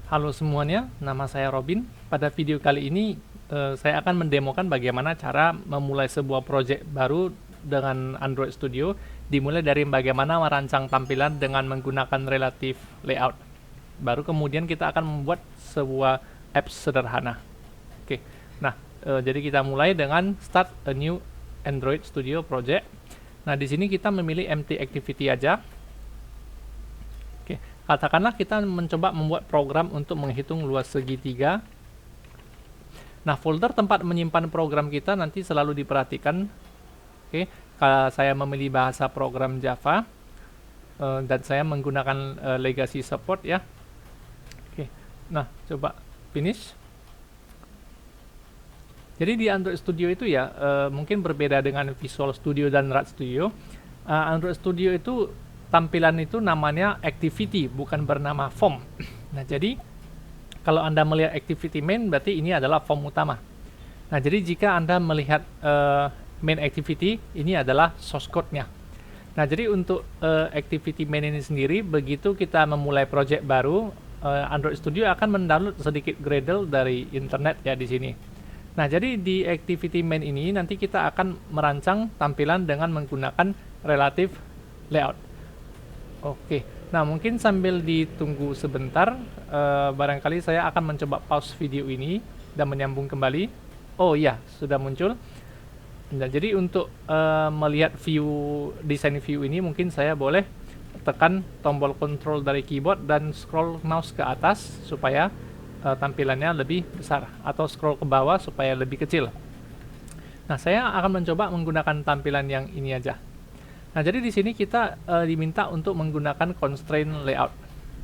Halo semuanya, nama saya Robin. Pada video kali ini saya akan mendemokan bagaimana cara memulai sebuah project baru dengan Android Studio, dimulai dari bagaimana merancang tampilan dengan menggunakan relative layout. Baru kemudian kita akan membuat sebuah apps sederhana. Oke, nah jadi kita mulai dengan start a new Android Studio project. Nah di sini kita memilih empty activity aja. Oke, katakanlah kita mencoba membuat program untuk menghitung luas segitiga. Nah, folder tempat menyimpan program kita nanti selalu diperhatikan. Oke, kalau saya memilih bahasa program Java dan saya menggunakan legacy support ya. Oke, nah coba finish. Jadi di Android Studio itu ya mungkin berbeda dengan Visual Studio dan Rat Studio. Android Studio itu tampilan itu namanya activity, bukan bernama form. Nah, jadi kalau Anda melihat activity main, berarti ini adalah form utama. Nah, jadi jika Anda melihat main activity, ini adalah source code-nya. Nah, jadi untuk activity main ini sendiri, begitu kita memulai project baru, Android Studio akan mendownload sedikit Gradle dari internet ya di sini. Nah, jadi di activity main ini nanti kita akan merancang tampilan dengan menggunakan relative layout. Oke, nah mungkin sambil ditunggu sebentar, barangkali saya akan mencoba pause video ini dan menyambung kembali. Oh iya, sudah muncul. Nah, jadi untuk melihat desain view ini, mungkin saya boleh tekan tombol control dari keyboard dan scroll mouse ke atas supaya tampilannya lebih besar, atau scroll ke bawah supaya lebih kecil. Nah, saya akan mencoba menggunakan tampilan yang ini aja. Nah, jadi di sini kita diminta untuk menggunakan constraint layout.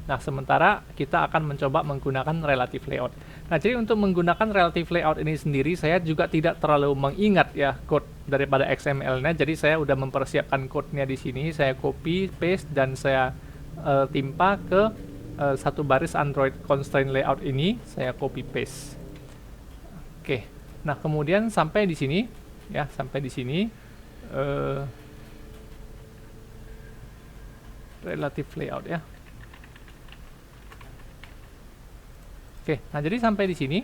Nah, sementara kita akan mencoba menggunakan relative layout. Nah, jadi untuk menggunakan relative layout ini sendiri, saya juga tidak terlalu mengingat ya code daripada XML-nya. Jadi saya udah mempersiapkan code-nya di sini. Saya copy, paste, dan saya timpa ke satu baris Android constraint layout ini. Saya copy paste. Oke. Nah, kemudian sampai di sini, ya, sampai di sini. Relative layout ya. Oke, nah jadi sampai di sini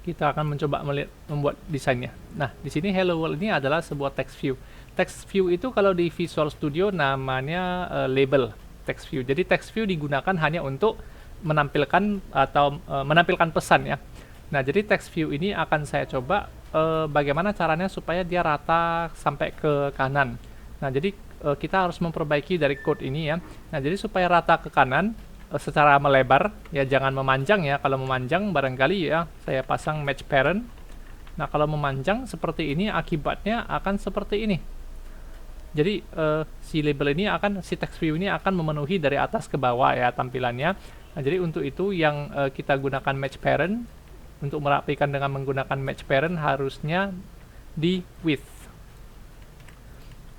kita akan mencoba membuat desainnya. Nah, di sini Hello World ini adalah sebuah text view. Text view itu kalau di Visual Studio namanya label text view. Jadi text view digunakan hanya untuk menampilkan atau menampilkan pesan ya. Nah, jadi text view ini akan saya coba bagaimana caranya supaya dia rata sampai ke kanan. Nah, jadi kita harus memperbaiki dari code ini ya. Nah, jadi supaya rata ke kanan secara melebar, ya jangan memanjang ya. Kalau memanjang barangkali ya saya pasang match parent. Nah, kalau memanjang seperti ini akibatnya akan seperti ini. Jadi si label ini si text view ini akan memenuhi dari atas ke bawah ya tampilannya. Nah, jadi untuk itu yang kita gunakan match parent. Untuk merapikan dengan menggunakan match parent harusnya di width.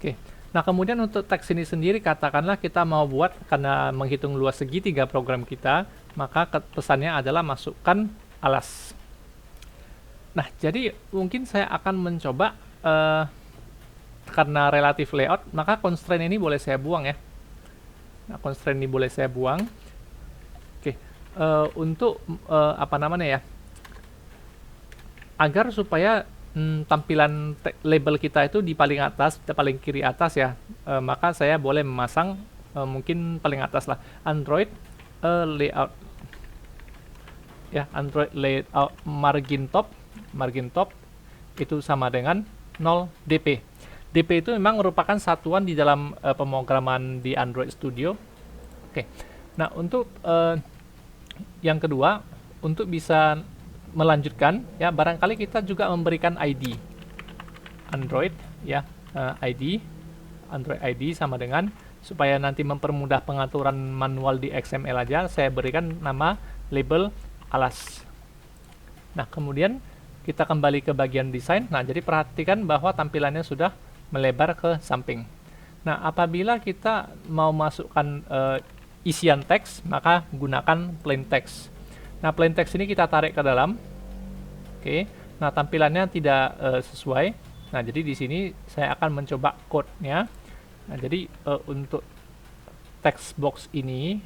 Oke. Nah, kemudian untuk teks ini sendiri, katakanlah kita mau buat karena menghitung luas segitiga program kita, maka pesannya adalah masukkan alas. Nah, jadi mungkin saya akan mencoba karena relative layout, maka constraint ini boleh saya buang ya. Nah, constraint ini boleh saya buang. Oke, untuk apa namanya ya? Agar supaya tampilan label kita itu di paling atas, paling kiri atas ya, maka saya boleh memasang mungkin paling atas lah Android layout ya, Android layout margin top itu sama dengan 0 dp. dp itu memang merupakan satuan di dalam pemrograman di Android Studio. Oke, nah untuk yang kedua, untuk bisa melanjutkan ya, barangkali kita juga memberikan ID Android ya, ID Android ID sama dengan, supaya nanti mempermudah pengaturan manual di XML aja, saya berikan nama label alas. Nah, kemudian kita kembali ke bagian desain. Nah, jadi perhatikan bahwa tampilannya sudah melebar ke samping. Nah, apabila kita mau masukkan isian teks, maka gunakan plain text. Nah, plain text ini kita tarik ke dalam. Oke. Nah, tampilannya tidak sesuai. Nah, jadi di sini saya akan mencoba code-nya. Nah, jadi untuk text box ini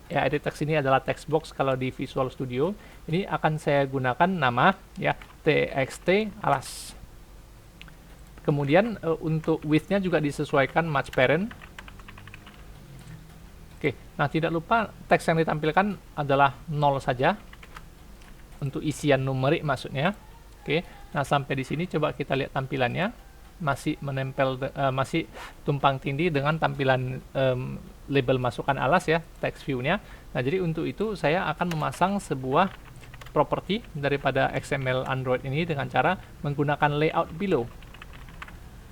Ya, edit text ini adalah text box kalau di Visual Studio. Ini akan saya gunakan nama ya txt alas. Kemudian untuk width-nya juga disesuaikan match parent. Oke, nah tidak lupa teks yang ditampilkan adalah 0 saja untuk isian numerik maksudnya. Oke, nah sampai di sini coba kita lihat tampilannya, masih menempel, masih tumpang tindih dengan tampilan label masukan alas ya, text view-nya. Nah, jadi untuk itu saya akan memasang sebuah property daripada XML Android ini dengan cara menggunakan layout below.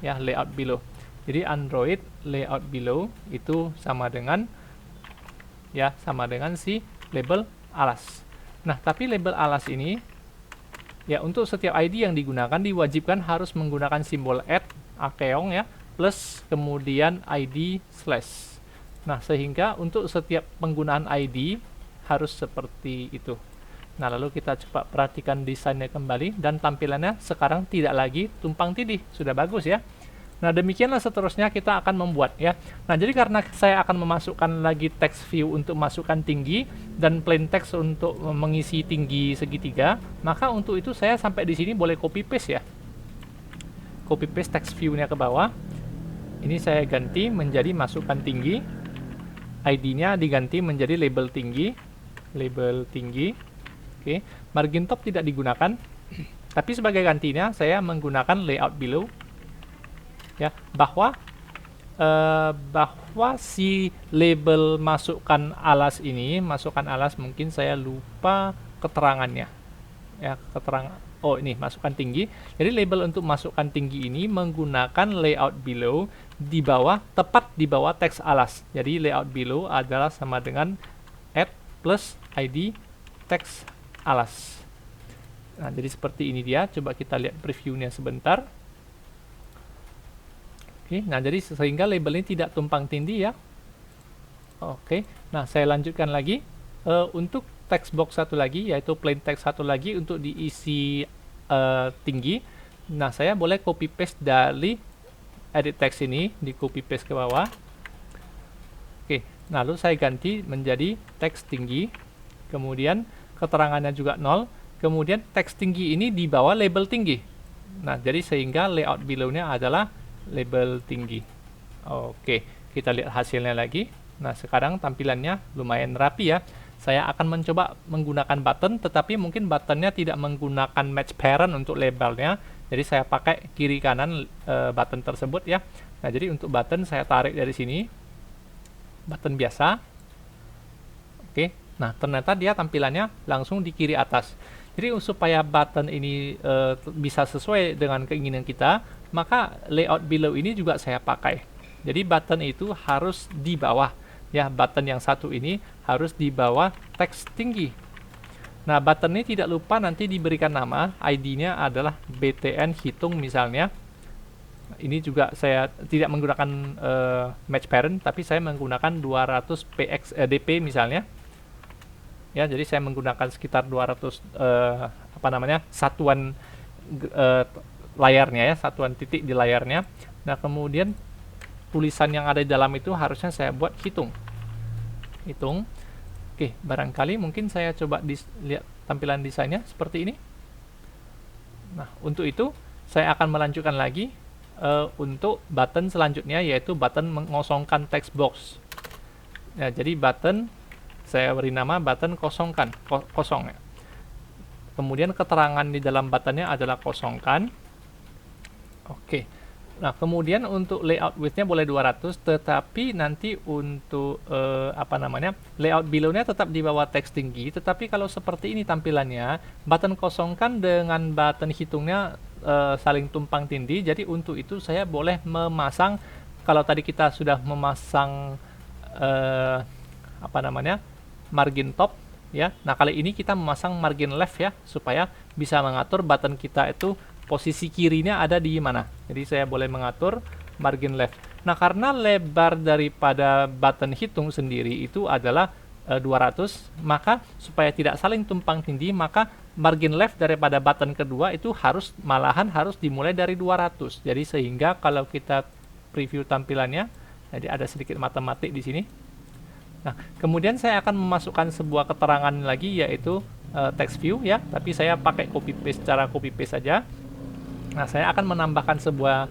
Ya, layout below. Jadi Android layout below itu sama dengan si label alas. Nah, tapi label alas ini ya untuk setiap ID yang digunakan diwajibkan harus menggunakan simbol @akeong ya, plus kemudian ID slash. Nah, sehingga untuk setiap penggunaan ID harus seperti itu. Nah, lalu kita coba perhatikan desainnya kembali dan tampilannya sekarang tidak lagi tumpang tindih, sudah bagus ya. Nah, demikianlah seterusnya kita akan membuat ya. Nah, jadi karena saya akan memasukkan lagi text view untuk masukkan tinggi dan plain text untuk mengisi tinggi segitiga, maka untuk itu saya sampai di sini boleh copy paste ya. Copy paste text view-nya ke bawah. Ini saya ganti menjadi masukkan tinggi. ID-nya diganti menjadi label tinggi. Oke, margin top tidak digunakan. Tapi sebagai gantinya saya menggunakan layout below. Ya, bahwa si label masukkan alas ini, mungkin saya lupa keterangannya. Ya, oh ini masukkan tinggi. Jadi label untuk masukkan tinggi ini menggunakan layout below di bawah, tepat di bawah teks alas. Jadi layout below adalah sama dengan add plus ID teks alas. Nah, jadi seperti ini dia. Coba kita lihat previewnya sebentar. Oke, nah jadi sehingga label ini tidak tumpang tindih ya. Oke, nah saya lanjutkan lagi untuk text box satu lagi, yaitu plain text satu lagi untuk diisi tinggi. Nah, saya boleh copy paste dari edit text ini, di copy paste ke bawah. Oke, lalu saya ganti menjadi teks tinggi, kemudian keterangannya juga 0, kemudian teks tinggi ini di bawah label tinggi. Nah, jadi sehingga layout below-nya adalah label tinggi. Oke, kita lihat hasilnya lagi. Nah, sekarang tampilannya lumayan rapi ya. Saya akan mencoba menggunakan button, tetapi mungkin buttonnya tidak menggunakan match parent untuk labelnya. Jadi saya pakai kiri kanan button tersebut ya. Nah, jadi untuk button saya tarik dari sini. Button biasa. Oke. Nah, ternyata dia tampilannya langsung di kiri atas. Jadi supaya button ini bisa sesuai dengan keinginan kita, maka layout below ini juga saya pakai. Jadi button itu harus di bawah. Ya, button yang satu ini harus di bawah teks tinggi. Nah, button ini tidak lupa nanti diberikan nama, ID-nya adalah btn hitung misalnya. Ini juga saya tidak menggunakan match parent, tapi saya menggunakan 200 dp misalnya. Ya, jadi saya menggunakan sekitar 200 satuan layarnya ya, satuan titik di layarnya. Nah, kemudian tulisan yang ada di dalam itu harusnya saya buat hitung. Oke, barangkali mungkin saya coba lihat tampilan desainnya seperti ini. Nah, untuk itu saya akan melanjutkan lagi untuk button selanjutnya, yaitu button mengosongkan text box. Ya, jadi button saya beri nama button kosongkan, kosong ya. Kemudian keterangan di dalam buttonnya adalah kosongkan. Oke. Nah, kemudian untuk layout width-nya boleh 200, tetapi nanti untuk layout below-nya tetap di bawah teks tinggi, tetapi kalau seperti ini tampilannya, button kosongkan dengan button hitungnya saling tumpang tindih. Jadi untuk itu saya boleh memasang, kalau tadi kita sudah memasang margin top ya. Nah, kali ini kita memasang margin left ya, supaya bisa mengatur button kita itu posisi kirinya ada di mana. Jadi saya boleh mengatur margin left. Nah, karena lebar daripada button hitung sendiri itu adalah 200, maka supaya tidak saling tumpang tindih, maka margin left daripada button kedua itu malahan harus dimulai dari 200. Jadi sehingga kalau kita preview tampilannya, jadi ada sedikit matematik di sini. Nah, kemudian saya akan memasukkan sebuah keterangan lagi, yaitu text view ya, tapi saya pakai copy paste, cara copy paste saja. Nah, saya akan menambahkan sebuah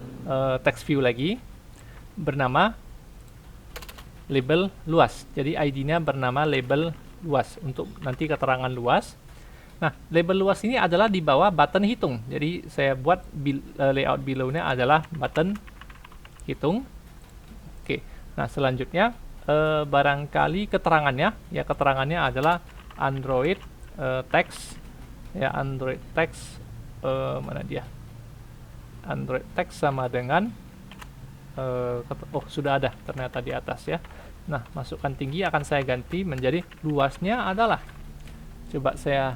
text view lagi bernama label luas. Jadi ID-nya bernama label luas untuk nanti keterangan luas. Nah, label luas ini adalah di bawah button hitung. Jadi saya buat layout below-nya adalah button hitung. Oke. Nah, selanjutnya barangkali keterangannya, ya keterangannya adalah Android text, ya Android text, mana dia? Android text sama dengan oh, sudah ada ternyata di atas ya. Nah, masukkan tinggi akan saya ganti menjadi luasnya adalah, coba saya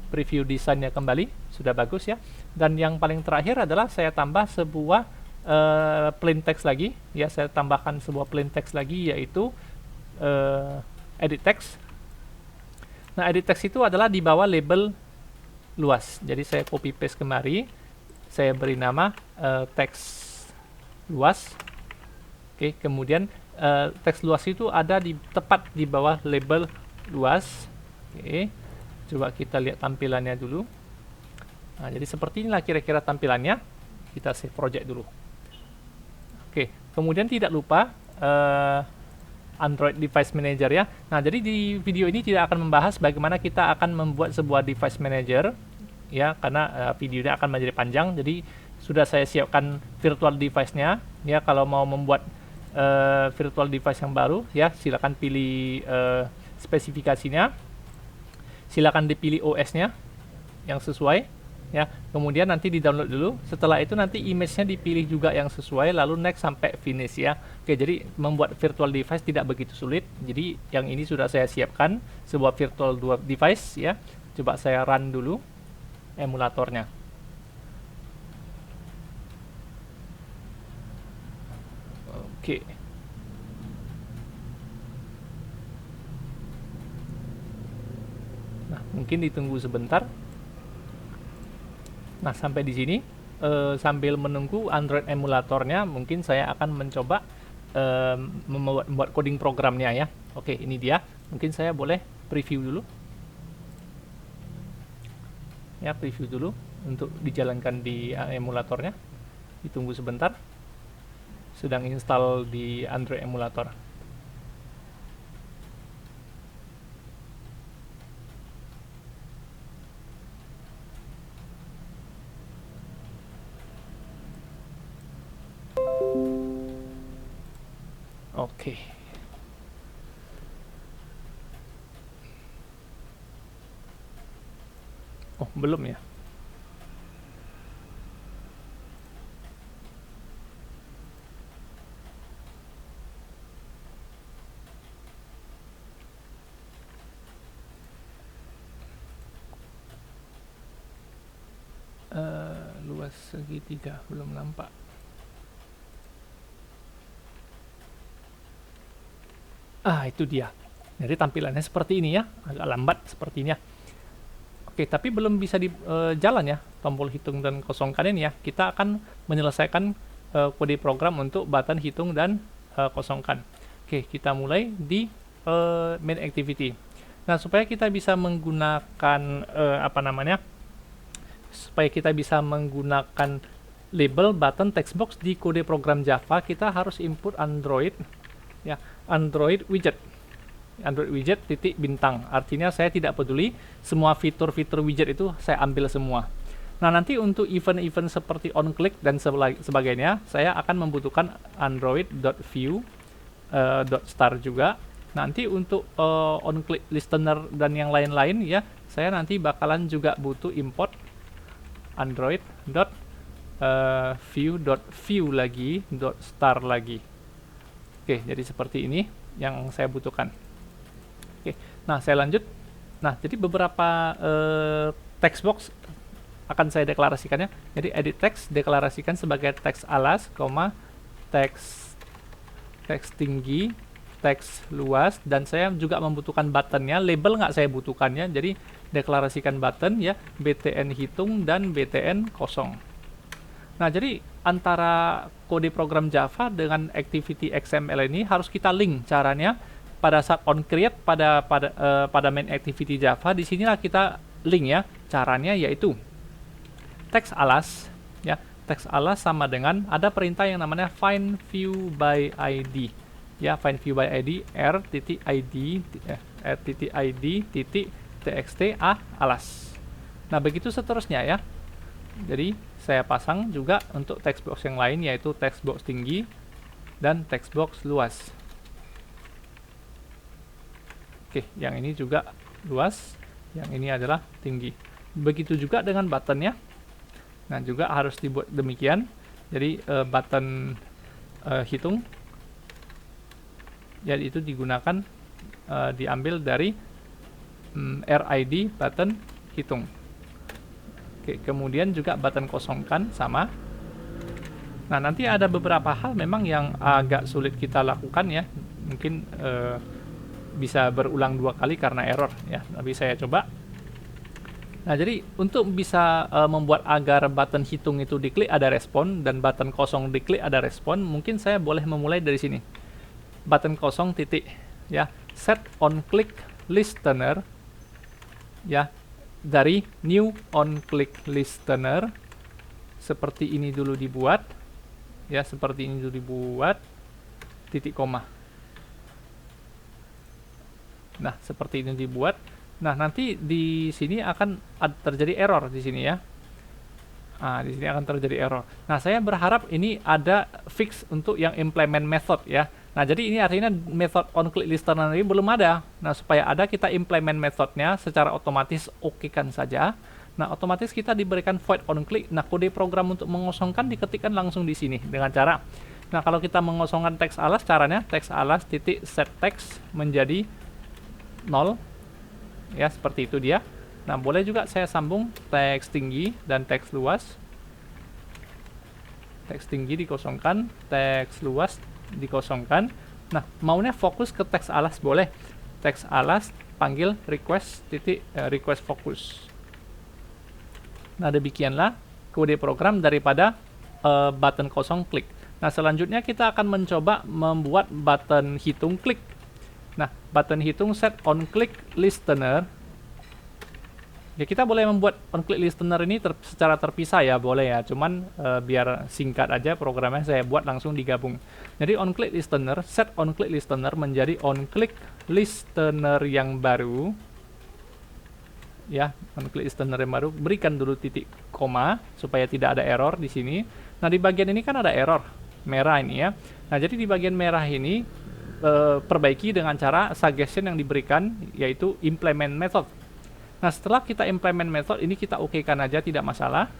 preview desainnya kembali, sudah bagus ya. Dan yang paling terakhir adalah saya tambah sebuah plain text lagi ya, saya tambahkan sebuah plain text lagi, yaitu edit text. Nah, edit text itu adalah di bawah label luas. Jadi saya copy paste kemari, saya beri nama teks luas. Oke, kemudian teks luas itu ada tepat di bawah label luas. Oke, coba kita lihat tampilannya dulu. Nah, jadi seperti inilah kira-kira tampilannya. Kita save project dulu. Oke, kemudian tidak lupa Android Device Manager ya. Nah, jadi di video ini tidak akan membahas bagaimana kita akan membuat sebuah device manager ya, karena videonya akan menjadi panjang. Jadi sudah saya siapkan virtual device-nya ya. Kalau mau membuat virtual device yang baru ya, silakan pilih spesifikasinya. Silakan dipilih OS-nya yang sesuai. Ya, kemudian nanti di-download dulu. Setelah itu nanti image-nya dipilih juga yang sesuai, lalu next sampai finish ya. Oke, jadi membuat virtual device tidak begitu sulit. Jadi yang ini sudah saya siapkan, sebuah virtual device ya. Coba saya run dulu emulatornya. Oke. Nah, mungkin ditunggu sebentar. Nah, sampai di sini sambil menunggu Android emulatornya, mungkin saya akan mencoba membuat coding programnya ya. Oke, ini dia. Mungkin saya boleh preview dulu. Ya, preview dulu untuk dijalankan di emulatornya. Ditunggu sebentar. Sedang install di Android emulator. Oke. Oh, belum ya. Luas segitiga belum nampak. Itu dia. Jadi tampilannya seperti ini ya, agak lambat sepertinya. Oke, tapi belum bisa di jalan ya, tombol hitung dan kosongkan ini ya. Kita akan menyelesaikan kode program untuk button hitung dan kosongkan. Oke, kita mulai di main activity. Nah, supaya kita bisa menggunakan supaya kita bisa menggunakan label button text box di kode program Java, kita harus input Android ya, Android widget. Android widget titik bintang. Artinya saya tidak peduli, semua fitur-fitur widget itu saya ambil semua. Nah, nanti untuk event-event seperti on click dan sebagainya, saya akan membutuhkan android.view .star juga. Nanti untuk on click listener dan yang lain-lain ya, saya nanti bakalan juga butuh import android.view lagi .star lagi. Oke, jadi seperti ini yang saya butuhkan. Oke, nah saya lanjut. Nah, jadi beberapa text box akan saya deklarasikannya. Jadi edit text deklarasikan sebagai teks alas, teks tinggi, teks luas, dan saya juga membutuhkan buttonnya. Label nggak saya butuhkannya, jadi deklarasikan button ya, btn hitung dan btn kosong. Nah, jadi antara kode program Java dengan activity XML ini harus kita link caranya. pada saat on create pada main activity Java, disinilah kita link ya. Caranya yaitu text alas ya. Text alas sama dengan ada perintah yang namanya find view by ID ya. Find view by ID r.id alas. Nah, begitu seterusnya ya. Jadi saya pasang juga untuk text box yang lain, yaitu text box tinggi dan text box luas. Oke, yang ini juga luas, yang ini adalah tinggi. Begitu juga dengan buttonnya. Nah, juga harus dibuat demikian. Jadi button hitung, jadi itu digunakan diambil dari RID button hitung. Oke, kemudian juga button kosongkan sama. Nah, nanti ada beberapa hal memang yang agak sulit kita lakukan ya. Mungkin bisa berulang 2 kali karena error ya. Tapi saya coba. Nah, jadi untuk bisa membuat agar button hitung itu diklik ada respon dan button kosong diklik ada respon, mungkin saya boleh memulai dari sini. Button kosong titik ya, set on click listener ya, dari new on click listener seperti ini dulu dibuat ya, seperti ini dulu dibuat titik koma. Nah, seperti ini dibuat. Nah, nanti di sini akan terjadi error di sini ya. Nah, di sini akan terjadi error. Nah, saya berharap ini ada fix untuk yang implement method ya. Nah, jadi ini artinya method onClick listener ini belum ada. Nah, supaya ada, kita implement methodnya secara otomatis okekan saja. Nah, otomatis kita diberikan void onClick. Nah, kode program untuk mengosongkan diketikkan langsung di sini dengan cara. Nah, kalau kita mengosongkan teks alas, caranya teks alas titik set text menjadi 0. Ya, seperti itu dia. Nah, boleh juga saya sambung teks tinggi dan teks luas. Teks tinggi dikosongkan, teks luas dikosongkan. Nah, maunya fokus ke teks alas boleh. Teks alas panggil request titik request focus. Nah, demikianlah kode program daripada button kosong klik. Nah, selanjutnya kita akan mencoba membuat button hitung klik. Nah, button hitung set on click listener. Ya, kita boleh membuat on click listener ini secara terpisah ya, boleh ya. Cuman biar singkat aja programnya, saya buat langsung digabung. Jadi on click listener, set on click listener menjadi on click listener yang baru. Ya, on click listener yang baru, berikan dulu titik koma supaya tidak ada error di sini. Nah, di bagian ini kan ada error merah ini ya. Nah, jadi di bagian merah ini perbaiki dengan cara suggestion yang diberikan, yaitu implement method. Nah, setelah kita implement method ini, kita okekan aja, tidak masalah.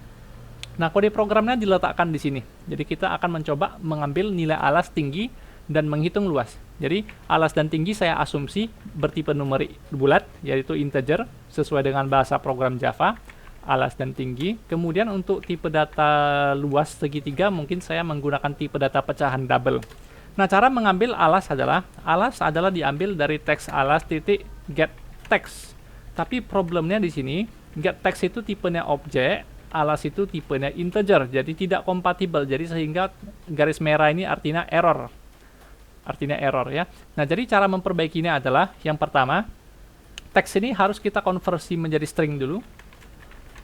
Nah, kode programnya diletakkan di sini. Jadi kita akan mencoba mengambil nilai alas tinggi dan menghitung luas. Jadi alas dan tinggi saya asumsi bertipe numerik bulat, yaitu integer sesuai dengan bahasa program Java. Alas dan tinggi. Kemudian untuk tipe data luas segitiga, mungkin saya menggunakan tipe data pecahan double. Nah, cara mengambil alas adalah diambil dari teks alas titik get text. Tapi problemnya di sini, get text itu tipenya objek, alas itu tipenya integer, jadi tidak kompatibel. Jadi sehingga garis merah ini artinya error. Artinya error ya. Nah, jadi cara memperbaikinya adalah yang pertama, teks ini harus kita konversi menjadi string dulu.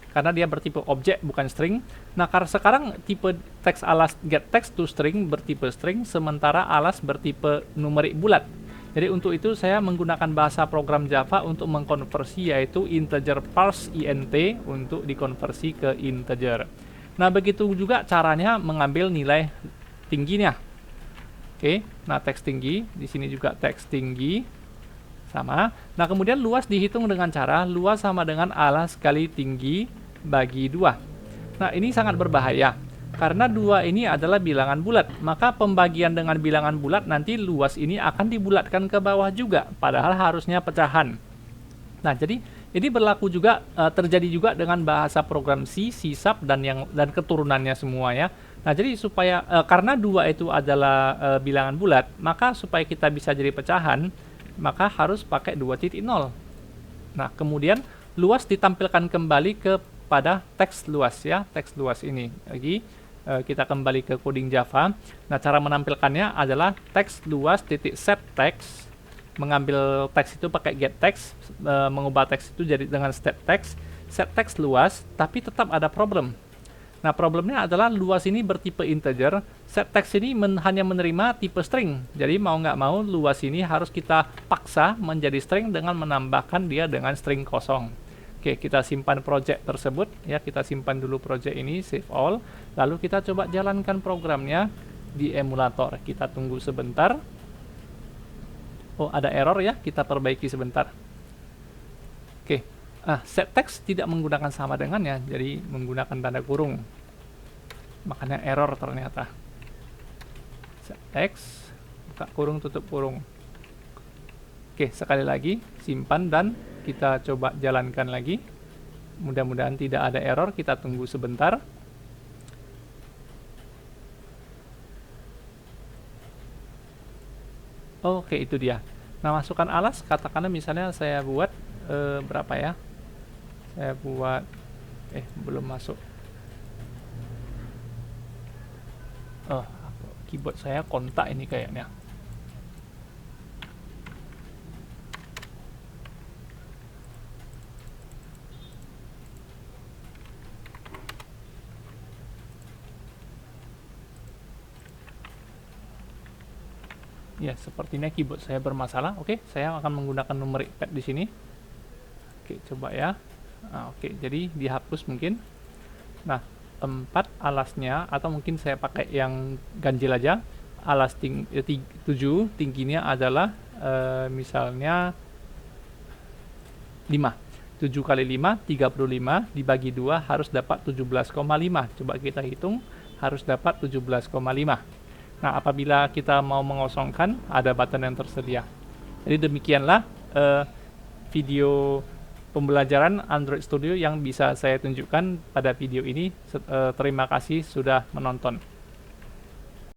Karena dia bertipe objek bukan string. Nah, karena sekarang tipe teks alas get text to string bertipe string, sementara alas bertipe numerik bulat. Jadi untuk itu saya menggunakan bahasa program Java untuk mengkonversi, yaitu integer parse int untuk dikonversi ke integer. Nah, begitu juga caranya mengambil nilai tingginya. Oke, nah teks tinggi, di sini juga teks tinggi sama. Nah, kemudian luas dihitung dengan cara luas sama dengan alas kali tinggi bagi 2. Nah, ini sangat berbahaya. Karena 2 ini adalah bilangan bulat. Maka pembagian dengan bilangan bulat nanti luas ini akan dibulatkan ke bawah juga. Padahal harusnya pecahan. Nah, jadi ini berlaku juga, terjadi juga dengan bahasa program C, C#, dan keturunannya semua ya. Nah, jadi supaya, karena 2 itu adalah bilangan bulat, maka supaya kita bisa jadi pecahan, maka harus pakai 2.0. Nah, kemudian luas ditampilkan kembali kepada teks luas ya, teks luas ini. Lagi kita kembali ke coding Java. Nah, cara menampilkannya adalah teks luas titik set text mengambil teks itu pakai get text, mengubah teks itu jadi dengan step text, set text luas, tapi tetap ada problem. Nah, problemnya adalah luas ini bertipe integer, set text ini hanya menerima tipe string. Jadi mau nggak mau luas ini harus kita paksa menjadi string dengan menambahkan dia dengan string kosong. Oke, kita simpan project tersebut ya, kita simpan dulu project ini, save all, lalu kita coba jalankan programnya di emulator. Kita tunggu sebentar. Oh, ada error ya, kita perbaiki sebentar. Oke. Set text tidak menggunakan sama dengan ya, jadi menggunakan tanda kurung. Makanya error ternyata. Set text, buka kurung, tutup kurung. Oke, sekali lagi, simpan dan kita coba jalankan lagi. Mudah-mudahan tidak ada error, kita tunggu sebentar. Oke, itu dia. Nah, masukkan alas, katakanlah misalnya saya buat berapa ya? Saya buat belum masuk. Keyboard saya kontak ini kayaknya. Ya, sepertinya keyboard saya bermasalah. Oke, saya akan menggunakan numeric pad di sini. Oke, coba ya. Oke, jadi dihapus mungkin. Nah, 4 alasnya, atau mungkin saya pakai yang ganjil aja. Alas 7, tingginya adalah misalnya 5. 7 kali 5, 35, dibagi 2 harus dapat 17,5. Coba kita hitung, harus dapat 17,5. Nah, apabila kita mau mengosongkan, ada button yang tersedia. Jadi demikianlah video pembelajaran Android Studio yang bisa saya tunjukkan pada video ini. Terima kasih sudah menonton.